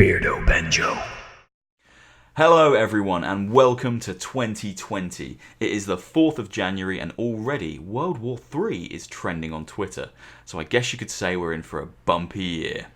Beardo Benjo. Hello everyone and welcome to 2020. It is the 4th of January and already World War III is trending on Twitter. So I guess you could say we're in for a bumpy year.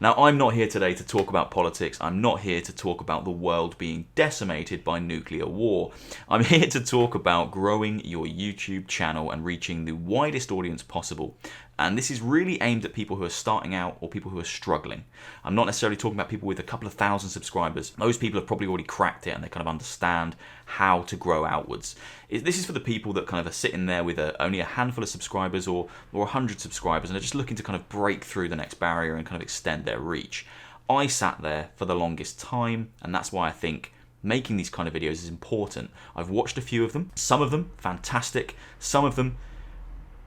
Now I'm not here today to talk about politics, I'm not here to talk about the world being decimated by nuclear war. I'm here to talk about growing your YouTube channel and reaching the widest audience possible. And this is really aimed at people who are starting out or people who are struggling. I'm not necessarily talking about people with a couple of thousand subscribers. Those people have probably already cracked it and they kind of understand how to grow outwards. This is for the people that kind of are sitting there with only a handful of subscribers or 100 subscribers and are just looking to kind of break through the next barrier and kind of extend their reach. I sat there for the longest time, and that's why I think making these kind of videos is important. I've watched a few of them, some of them fantastic, some of them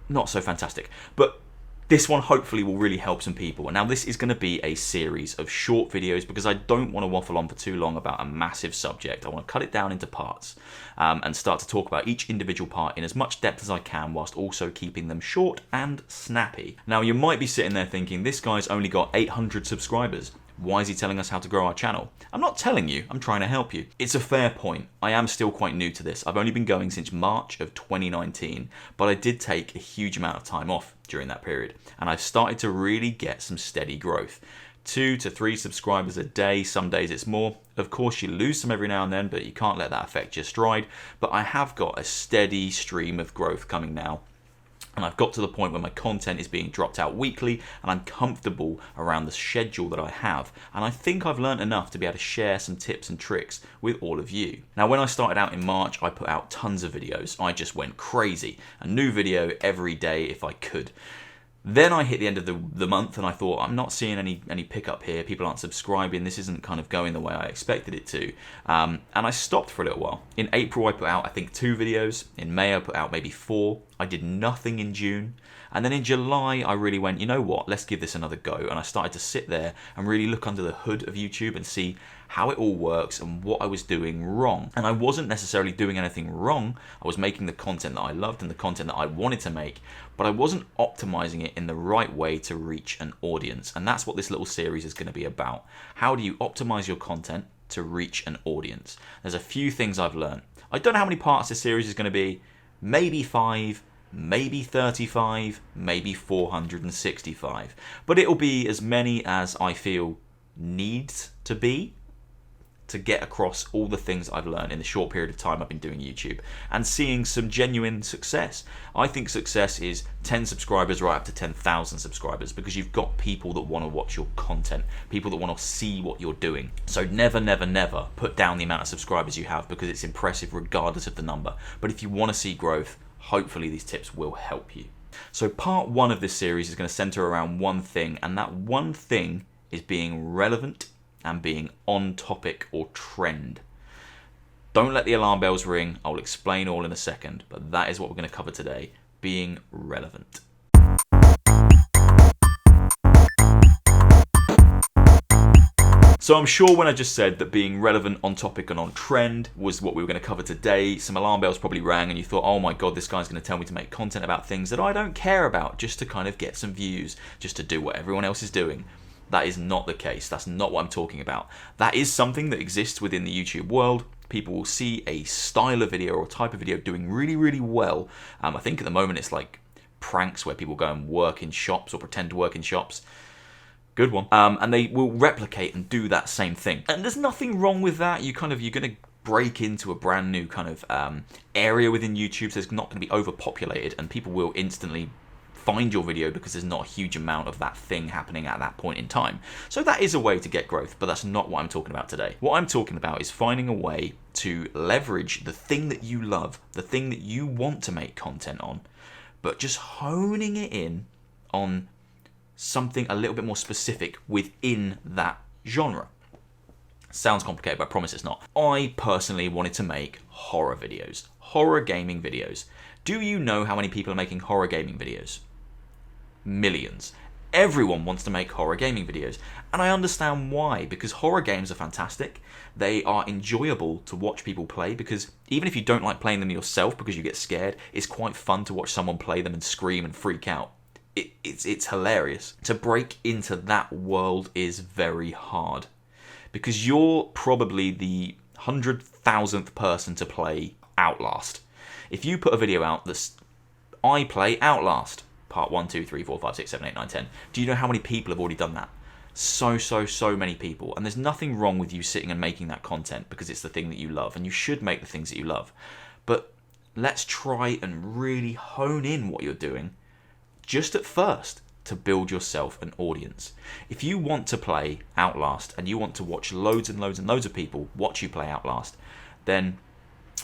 not so fantastic, but this one hopefully will really help some people. And now this is going to be a series of short videos because I don't want to waffle on for too long about a massive subject. I want to cut it down into parts and start to talk about each individual part in as much depth as I can whilst also keeping them short and snappy. Now you might be sitting there thinking, this guy's only got 800 subscribers. Why is he telling us how to grow our channel? I'm not telling you, I'm trying to help you. It's a fair point. I am still quite new to this. I've only been going since March of 2019, but I did take a huge amount of time off during that period. And I've started to really get some steady growth. 2 to 3 subscribers a day, some days it's more. Of course you lose some every now and then, but you can't let that affect your stride. But I have got a steady stream of growth coming now. And I've got to the point where my content is being dropped out weekly and I'm comfortable around the schedule that I have. And I think I've learned enough to be able to share some tips and tricks with all of you. Now, when I started out in March, I put out tons of videos. I just went crazy. A new video every day if I could. Then I hit the end of the month and I thought, I'm not seeing any pickup here. People aren't subscribing. This isn't kind of going the way I expected it to. And I stopped for a little while. In April, I put out, I think, 2 videos. In May, I put out maybe 4. I did nothing in June. And then in July, I really went, you know what, let's give this another go. And I started to sit there and really look under the hood of YouTube and see how it all works and what I was doing wrong. And I wasn't necessarily doing anything wrong. I was making the content that I loved and the content that I wanted to make, but I wasn't optimizing it in the right way to reach an audience. And that's what this little series is going to be about. How do you optimize your content to reach an audience? There's a few things I've learned. I don't know how many parts this series is going to be. Maybe 5, maybe 35, maybe 465. But it'll be as many as I feel needs to be to get across all the things I've learned in the short period of time I've been doing YouTube and seeing some genuine success. I think success is 10 subscribers right up to 10,000 subscribers because you've got people that want to watch your content, people that want to see what you're doing. So never, never, never put down the amount of subscribers you have because it's impressive regardless of the number. But if you want to see growth, hopefully these tips will help you. So part 1 of this series is going to center around one thing, and that one thing is being relevant and being on topic or trend. Don't let the alarm bells ring. I'll explain all in a second, but that is what we're going to cover today, being relevant. So I'm sure when I just said that being relevant, on topic and on trend was what we were going to cover today, some alarm bells probably rang and you thought, oh my god, this guy's going to tell me to make content about things that I don't care about just to kind of get some views, just to do what everyone else is doing. That is not the case. That's not what I'm talking about. That is something that exists within the YouTube world. People will see a style of video or type of video doing really, really well. I think at the moment it's like pranks where people go and work in shops or pretend to work in shops. Good one. And they will replicate and do that same thing. And there's nothing wrong with that. You're going to break into a brand new kind of area within YouTube. So it's not going to be overpopulated and people will instantly find your video because there's not a huge amount of that thing happening at that point in time. So that is a way to get growth, but that's not what I'm talking about today. What I'm talking about is finding a way to leverage the thing that you love, the thing that you want to make content on, but just honing it in on something a little bit more specific within that genre. Sounds complicated, but I promise it's not. I personally wanted to make horror videos, horror gaming videos. Do you know how many people are making horror gaming videos? Millions. Everyone wants to make horror gaming videos, and I understand why, because horror games are fantastic. They are enjoyable to watch people play, because even if you don't like playing them yourself because you get scared, it's quite fun to watch someone play them and scream and freak out. It's hilarious. To break into that world is very hard. because you're probably the 100,000th person to play Outlast. If you put a video out that's, I play Outlast, part 1, 2, 3, 4, 5, 6, 7, 8, 9, 10. Do you know how many people have already done that? So many people. And there's nothing wrong with you sitting and making that content because it's the thing that you love, and you should make the things that you love. But let's try and really hone in what you're doing just at first to build yourself an audience. If you want to play Outlast and you want to watch loads and loads and loads of people watch you play Outlast, then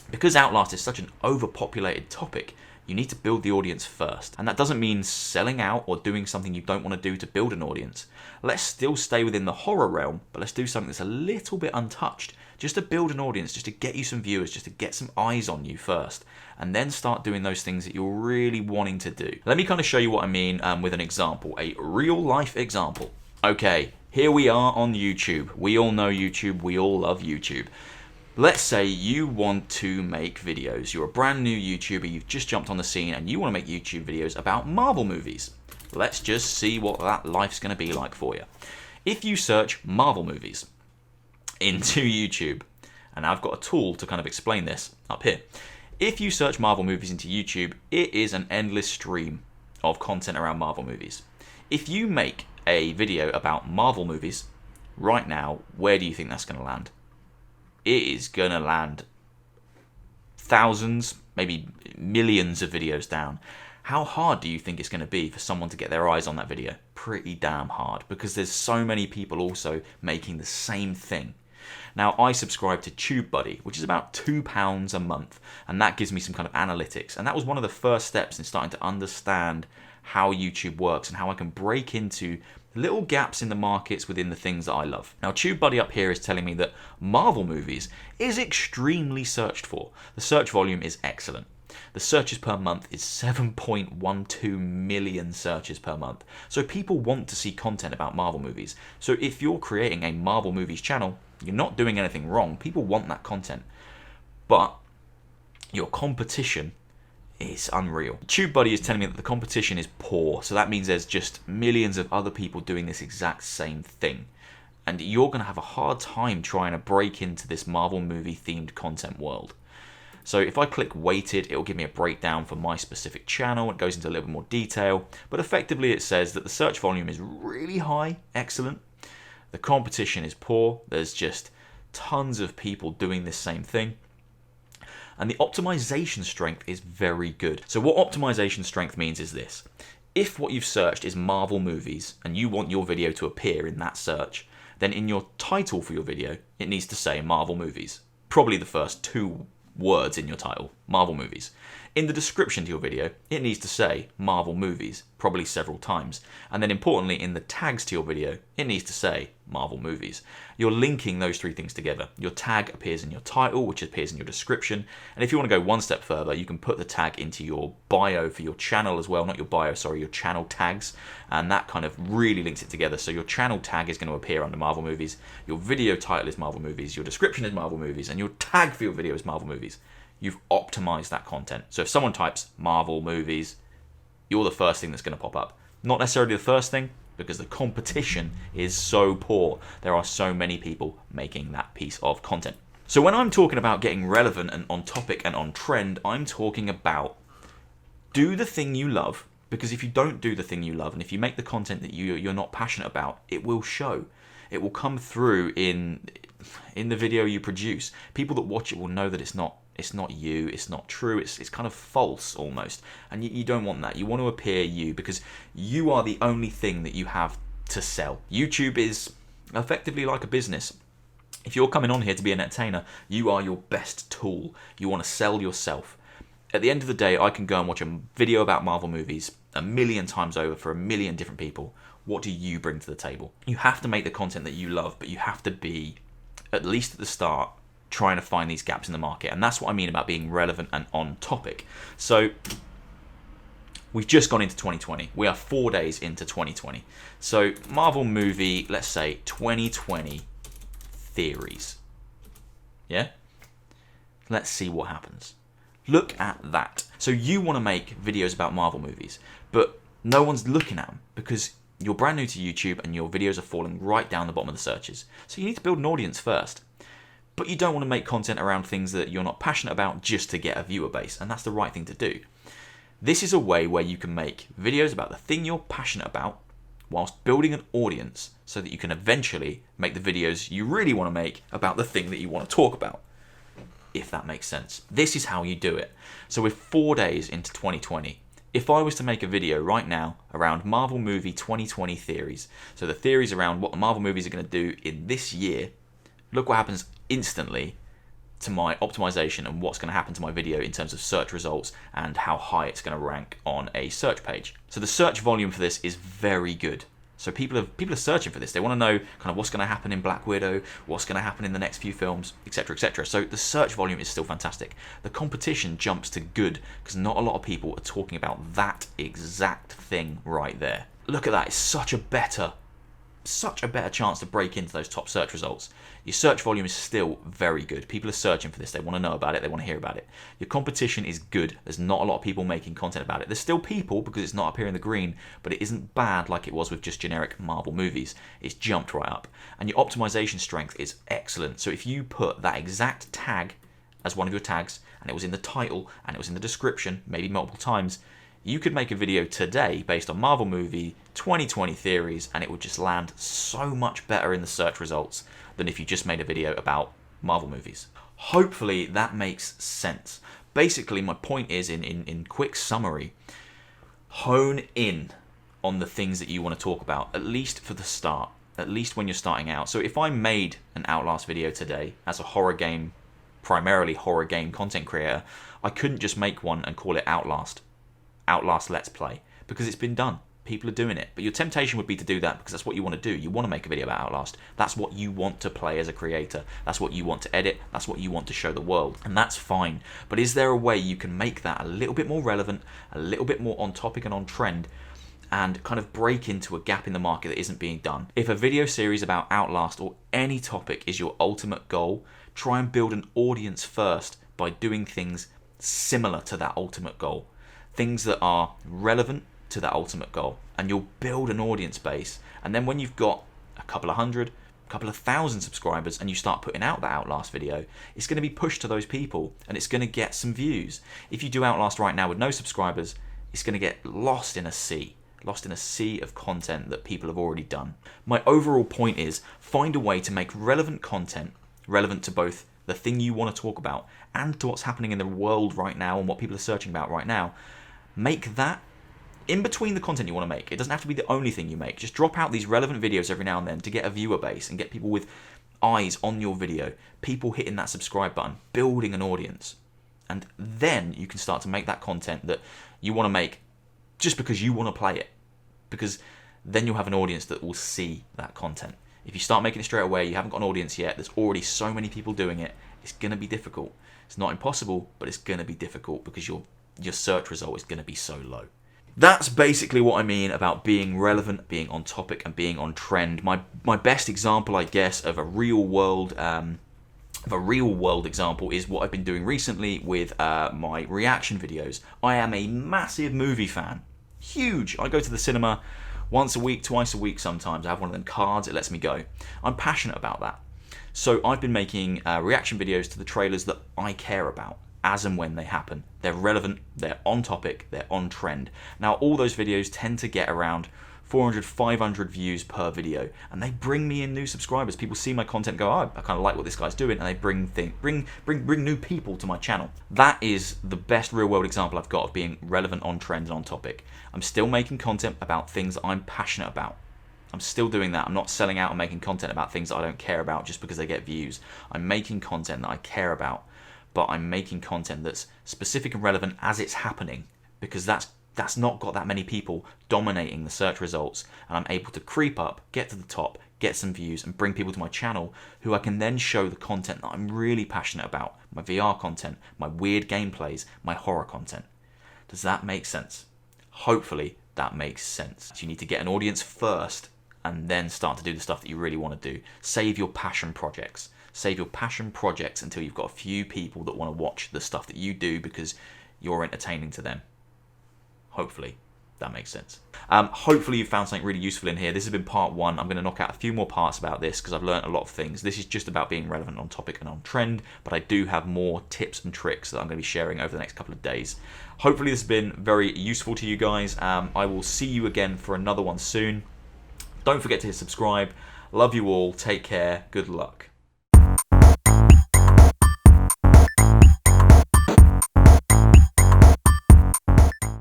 because Outlast is such an overpopulated topic, you need to build the audience first. And that doesn't mean selling out or doing something you don't want to do to build an audience. Let's still stay within the horror realm, but let's do something that's a little bit untouched, just to build an audience, just to get you some viewers, just to get some eyes on you first, and then start doing those things that you're really wanting to do. Let me kind of show you what I mean with an example, a real life example. Okay, here we are on YouTube. We all know YouTube, we all love YouTube. Let's say you want to make videos. You're a brand new YouTuber, you've just jumped on the scene and you want to make YouTube videos about Marvel movies. Let's just see what that life's going to be like for you. If you search Marvel movies into YouTube, and I've got a tool to kind of explain this up here. If you search Marvel movies into YouTube, it is an endless stream of content around Marvel movies. If you make a video about Marvel movies right now, where do you think that's going to land? It is going to land thousands, maybe millions of videos down. How hard do you think it's going to be for someone to get their eyes on that video? Pretty damn hard, because there's so many people also making the same thing. Now, I subscribe to TubeBuddy, which is about £2 a month, and that gives me some kind of analytics. And that was one of the first steps in starting to understand how YouTube works and how I can break into little gaps in the markets within the things that I love. Now, TubeBuddy up here is telling me that Marvel movies is extremely searched for. The search volume is excellent. The searches per month is 7.12 million searches per month. So people want to see content about Marvel movies. So if you're creating a Marvel movies channel, you're not doing anything wrong. People want that content. But your competition is unreal. TubeBuddy is telling me that the competition is poor, so that means there's just millions of other people doing this exact same thing. And you're going to have a hard time trying to break into this Marvel movie themed content world. So if I click weighted, it will give me a breakdown for my specific channel. It goes into a little bit more detail, but effectively it says that the search volume is really high, excellent. The competition is poor. There's just tons of people doing this same thing. And the optimization strength is very good. So what optimization strength means is this. If what you've searched is Marvel movies and you want your video to appear in that search, then in your title for your video, it needs to say Marvel movies. Probably the first 2 words in your title, Marvel movies. In the description to your video, it needs to say Marvel movies, probably several times. And then importantly, in the tags to your video, it needs to say Marvel movies. You're linking those 3 things together. Your tag appears in your title, which appears in your description. And if you want to go one step further, you can put the tag into your bio for your channel as well. Not your bio, sorry, your channel tags. And that kind of really links it together. So your channel tag is going to appear under Marvel movies. Your video title is Marvel movies. Your description is Marvel movies. And your tag for your video is Marvel movies. You've optimized that content. So if someone types Marvel movies, you're the first thing that's going to pop up. Not necessarily the first thing, because the competition is so poor. There are so many people making that piece of content. So when I'm talking about getting relevant and on topic and on trend, I'm talking about do the thing you love, because if you don't do the thing you love, and if you make the content that you're not passionate about, it will show. It will come through in the video you produce. People that watch it will know that it's not you, it's not true, it's kind of false almost. And you don't want that. You want to appear you, because you are the only thing that you have to sell. YouTube is effectively like a business. If you're coming on here to be an entertainer, you are your best tool. You want to sell yourself. At the end of the day, I can go and watch a video about Marvel movies 1,000,000 times over for 1,000,000 different people. What do you bring to the table? You have to make the content that you love, but you have to be, at least at the start, trying to find these gaps in the market. And that's what I mean about being relevant and on topic. So we've just gone into 2020. We are 4 days into 2020. So Marvel movie, let's say 2020 theories. Yeah? Let's see what happens. Look at that. So you want to make videos about Marvel movies, but no one's looking at them because You're brand new to YouTube and your videos are falling right down the bottom of the searches. So you need to build an audience first. But you don't want to make content around things that you're not passionate about just to get a viewer base, and that's the right thing to do. This is a way where you can make videos about the thing you're passionate about whilst building an audience so that you can eventually make the videos you really want to make about the thing that you want to talk about, if that makes sense. This is how you do it. So we're 4 days into 2020. If I was to make a video right now around Marvel movie 2020 theories, so the theories around what the Marvel movies are going to do in this year, look what happens instantly to my optimization and what's going to happen to my video in terms of search results and how high it's going to rank on a search page. So the search volume for this is very good. So people are searching for this. They want to know kind of what's going to happen in Black Widow, what's going to happen in the next few films, etc., etc. So the search volume is still fantastic. The competition jumps to good because not a lot of people are talking about that exact thing right there. Look at that. It's such a better chance to break into those top search results. Your search volume is still very good. People are searching for this. They want to know about it. They want to hear about it. Your competition is good. There's not a lot of people making content about it. There's still people because it's not up here in the green, but it isn't bad like it was with just generic Marvel movies. It's jumped right up. And your optimization strength is excellent. So if you put that exact tag as one of your tags, and it was in the title, and it was in the description, maybe multiple times, you could make a video today based on Marvel movie 2020 theories and it would just land so much better in the search results than if you just made a video about Marvel movies. Hopefully that makes sense. Basically, my point is, in quick summary, hone in on the things that you want to talk about, at least for the start, at least when you're starting out. So if I made an Outlast video today as a primarily horror game content creator, I couldn't just make one and call it Outlast Let's Play, because it's been done. People are doing it. But your temptation would be to do that because that's what you want to do. You want to make a video about Outlast. That's what you want to play as a creator. That's what you want to edit. That's what you want to show the world. And that's fine. But is there a way you can make that a little bit more relevant, a little bit more on topic and on trend, and kind of break into a gap in the market that isn't being done? If a video series about Outlast or any topic is your ultimate goal, try and build an audience first by doing things similar to that ultimate goal. Things that are relevant to that ultimate goal, and you'll build an audience base. And then when you've got a couple of hundred, a couple of thousand subscribers and you start putting out that Outlast video, it's going to be pushed to those people and it's going to get some views. If you do Outlast right now with no subscribers, it's going to get lost in a sea of content that people have already done. My overall point is, find a way to make relevant content, relevant to both the thing you want to talk about and to what's happening in the world right now and what people are searching about right now. Make that in between the content you want to make. It doesn't have to be the only thing you make. Just drop out these relevant videos every now and then to get a viewer base and get people with eyes on your video, people hitting that subscribe button, building an audience. And then you can start to make that content that you want to make just because you want to play it. Because then you'll have an audience that will see that content. If you start making it straight away, you haven't got an audience yet, there's already so many people doing it, it's going to be difficult. It's not impossible, but it's going to be difficult because your search result is going to be so low. That's basically what I mean about being relevant, being on topic, and being on trend. My best example, I guess, of a real world example is what I've been doing recently with my reaction videos. I am a massive movie fan, huge. I go to the cinema once a week, twice a week sometimes. I have one of them cards, it lets me go. I'm passionate about that. So I've been making reaction videos to the trailers that I care about, as and when they happen. They're relevant, they're on topic, they're on trend. Now all those videos tend to get around 400, 500 views per video, and they bring me in new subscribers. People see my content and go, oh, I kind of like what this guy's doing, and they bring new people to my channel. That is the best real world example I've got of being relevant, on trend, and on topic. I'm still making content about things that I'm passionate about. I'm still doing that. I'm not selling out and making content about things that I don't care about just because they get views. I'm making content that I care about, but I'm making content that's specific and relevant as it's happening, because that's not got that many people dominating the search results, and I'm able to creep up, get to the top, get some views, and bring people to my channel who I can then show the content that I'm really passionate about, my VR content, my weird gameplays, my horror content. Does that make sense? Hopefully that makes sense. You need to get an audience first and then start to do the stuff that you really want to do. Save your passion projects. Save your passion projects until you've got a few people that want to watch the stuff that you do because you're entertaining to them. Hopefully that makes sense. Hopefully you found something really useful in here. This has been part 1. I'm going to knock out a few more parts about this because I've learned a lot of things. This is just about being relevant, on topic and on trend, but I do have more tips and tricks that I'm going to be sharing over the next couple of days. Hopefully this has been very useful to you guys. I will see you again for another one soon. Don't forget to hit subscribe. Love you all. Take care. Good luck.